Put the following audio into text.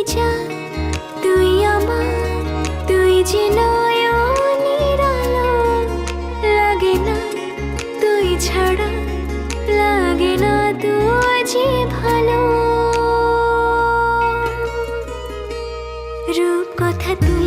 যা তুই আমার, তুই যে নয়নের আলো। লাগে না তুই ছাড়া, লাগে না তুই যে ভালো। রূপ কথা তুই